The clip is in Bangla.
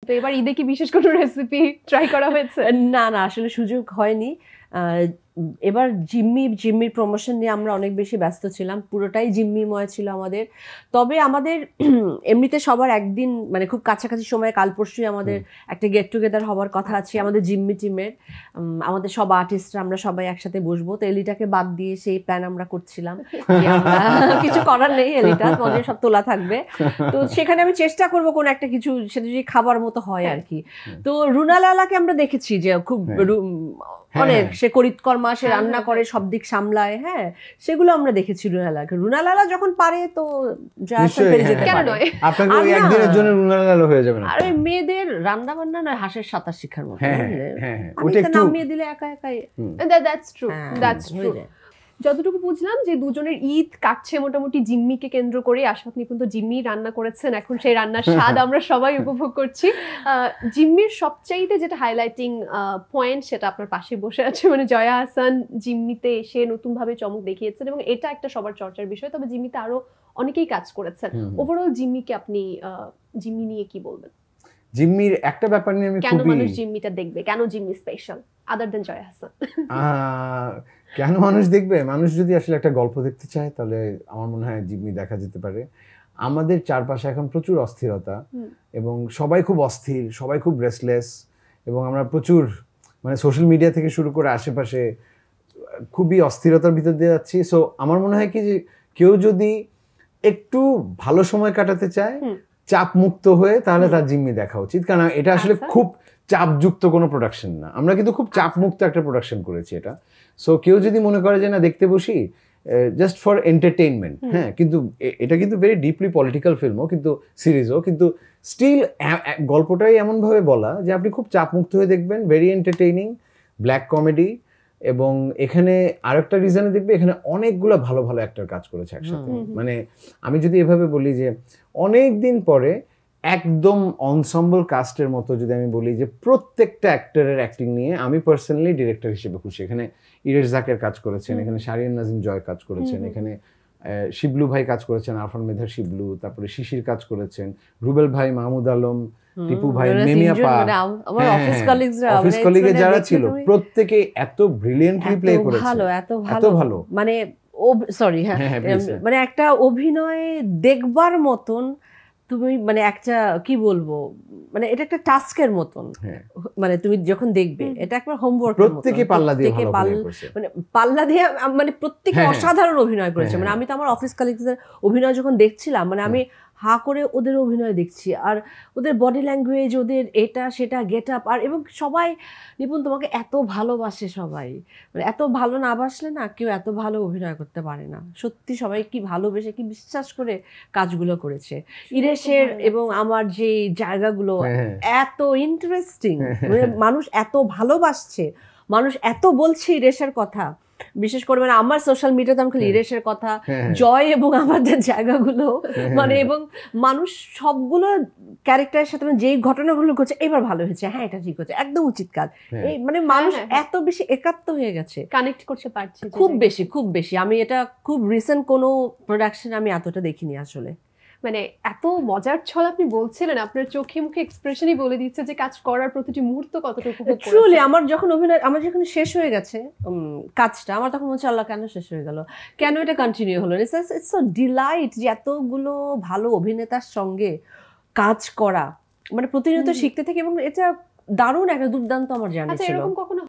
তো এবার ঈদে কি বিশেষ কোনো রেসিপি ট্রাই করা হয়েছে? না না, আসলে সুযোগ হয়নি। এবার জিম্মির প্রমোশন নিয়ে আমরা অনেক বেশি ব্যস্ত ছিলাম, পুরোটাই জিম্মিময় ছিল আমাদের। তবে আমাদের এমনিতে সবার একদিন মানে খুব কাছাকাছি সময়ে কাল পরশুই আমাদের একটা গেট টুগেদার হওয়ার কথা আছে আমাদের জিম্মি টিমের। আমাদের সব আর্টিস্টরা আমরা সবাই একসাথে বসবো, তো এলিটাকে বাদ দিয়ে সেই প্ল্যান আমরা করছিলাম। কিছু করার নেই, এলিটা তোমাদের সব তোলা থাকবে, তো সেখানে আমি চেষ্টা করবো কোন একটা কিছু, সেটা যদি খাবার মতো হয় আর কি। তো রুনালালাকে আমরা দেখেছি যে খুব অনেক সে করিতকর্মা, সে রান্না করে, সব দিক সামলায়, হ্যাঁ সেগুলো আমরা দেখেছি রুনালাকে। রুনালালা যখন পারে তো কেন নয়, আপনাকে ওই একদিনের জন্য রুনালালা হয়ে যাবে না। আর ওই মেয়েদের রান্না বান্না নয়, হাঁসের সাঁতার শিখার মতো, ওটা একটু নামিয়ে দিলে একা একাই। That's true, that's true. যতটুকু বুঝলাম যে দুজনের ঈদ কাটছে মোটামুটি জিম্মিকে কেন্দ্র করে। আশফাক নিপুণ তো জিম্মি রান্না করেছেন, এখন সেই রান্নার স্বাদ আমরা সবাই উপভোগ করছি। জিম্মির সবচাইতে যেটা হাইলাইটিং পয়েন্ট সেটা আপনার পাশে বসে আছে, মানে জয়া আহসান জিম্মিতে এসে নতুনভাবে চমক দেখিয়েছেন এবং এটা একটা সবার চর্চার বিষয়। তবে জিম্মিতে আরো অনেকেই কাজ করেছেন। ওভারঅল জিম্মিকে আপনি জিম্মি নিয়ে কি বলবেন? জিম্মির একটা ব্যাপার নিয়ে আমি কেন মানুষ জিম্মিটা দেখবে, কেন জিম্মি স্পেশাল আদার দেন জয়া আহসান? কেন মানুষ দেখবে? মানুষ যদি আসলে একটা গল্প দেখতে চায় তাহলে আমার মনে হয় জিম্মি দেখা যেতে পারে। আমাদের চারপাশে এখন প্রচুর অস্থিরতা এবং সবাই খুব অস্থির, সবাই খুব রেস্টলেস, এবং আমরা প্রচুর মানে সোশ্যাল মিডিয়া থেকে শুরু করে আশেপাশে খুবই অস্থিরতার ভিতর দিয়ে যাচ্ছি। সো আমার মনে হয় কি যে কেউ যদি একটু ভালো সময় কাটাতে চায় চাপ মুক্ত হয়ে, তাহলে তার জিম্মি দেখা উচিত। কারণ এটা আসলে খুব চাপযুক্ত কোনো প্রোডাকশন না, আমরা কিন্তু খুব চাপ মুক্ত একটা প্রোডাকশন করেছি এটা। সো কেউ যদি মনে করে যে না দেখতে বসি জাস্ট ফর এন্টারটেইনমেন্ট, হ্যাঁ, কিন্তু এটা কিন্তু ভেরি ডিপলি পলিটিক্যাল ফিল্মও, কিন্তু সিরিজও, কিন্তু স্টিল গল্পটাই এমনভাবে বলা যে আপনি খুব চাপ মুক্ত হয়ে দেখবেন, ভেরি এন্টারটেইনিং, ব্ল্যাক কমেডি। এবং এখানে আরেকটা রিজনে দেখবে এখানে অনেকগুলো ভালো ভালো অ্যাক্টর কাজ করেছে একসাথে। মানে আমি যদি এভাবে বলি যে অনেক দিন পরে একদম অনসাম্বল কাস্টের মতো যদি আমি বলি যে প্রত্যেকটা অ্যাক্টরের অ্যাক্টিং নিয়ে আমি পার্সোনালি ডিরেক্টর হিসেবে খুশি। এখানে ইরেশ জাকের কাজ করেছেন, এখানে শাহরিয়ার নাজিম জয় কাজ করেছেন, এখানে শিবলু ভাই কাজ করেছেন, আরফান মেধার শিবলু, তারপরে শিশির কাজ করেছেন, রুবেল ভাই, মাহমুদ আলম, টিপু ভাই, মেমিয়া পা, অফিস কলিগে যারা ছিল প্রত্যেকে এত ব্রিলিয়েন্টলি প্লে করেছে, এত ভালো মানে সরি হ্যাঁ, মানে একটা অভিনয় দেখবার মতন। তুমি মানে একটা কি বলবো, মানে এটা একটা টাস্কের মতন, মানে তুমি যখন দেখবে এটা একবার হোমওয়ার্ক, প্রত্যেকে পাল্লা দিয়ে মানে পাল্লা দিয়ে মানে প্রত্যেকে অসাধারণ অভিনয় করেছে। মানে আমি তো আমার অফিস কলিগদের অভিনয় যখন দেখছিলাম, মানে আমি হা করে ওদের অভিনয় দেখছি, আর ওদের বডি ল্যাঙ্গুয়েজ, ওদের এটা সেটা গেট আপ, আর এবং সবাই নিপুণ তোমাকে এত ভালোবাসে সবাই, মানে এত ভালো না বাসলে না কেউ এত ভালো অভিনয় করতে পারে না। সত্যি সবাই কি ভালোবেসে, কি বিশ্বাস করে কাজগুলো করেছে। ইরেশের এবং আমার যে জায়গাগুলো এত ইন্টারেস্টিং, মানে মানুষ এত ভালোবাসছে, মানুষ এত বলছে ইরেশের কথা, বিশেষ করে মানে আমার সোশ্যাল মিডিয়াতে আমি খালি ইরেশের কথা, জয় এবং আমাদের জায়গাগুলো, মানে এবং মানুষ সবগুলো ক্যারেক্টারের সাথে যেই ঘটনাগুলো ঘটছে এবার ভালো হয়েছে, হ্যাঁ এটা ঠিক হচ্ছে, একদম উচিত কাজ, এই মানে মানুষ এত বেশি একাত্ম হয়ে গেছে, কানেক্ট করতে পারছে খুব বেশি খুব বেশি। আমি এটা খুব রিসেন্ট কোনো প্রোডাকশন আমি এতটা দেখিনি আসলে। মানে এত মজার ছল আপনি বলছিলেন, আপনার চোখে মুখে এক্সপ্রেশনই বলে দিচ্ছে যে কাজ করার প্রতিটি মুহূর্ত কতটা উপভোগ করেছেন। ট্রুলি আমার যখন অভিনয়, আমার যখন শেষ হয়ে গেছে কাজটা, আমার তখন মনে হচ্ছে আল্লাহ কেন শেষ হয়ে গেল, কেন এটা কন্টিনিউ হলো। ইটস সো ডিলাইট যে এতগুলো ভালো অভিনেতার সঙ্গে কাজ করা, মানে প্রতিনিয়ত শিখতে থাকি, এবং এটা দারুণ একটা দুর্দান্ত আমার জার্নি ছিল। এরকম কখনো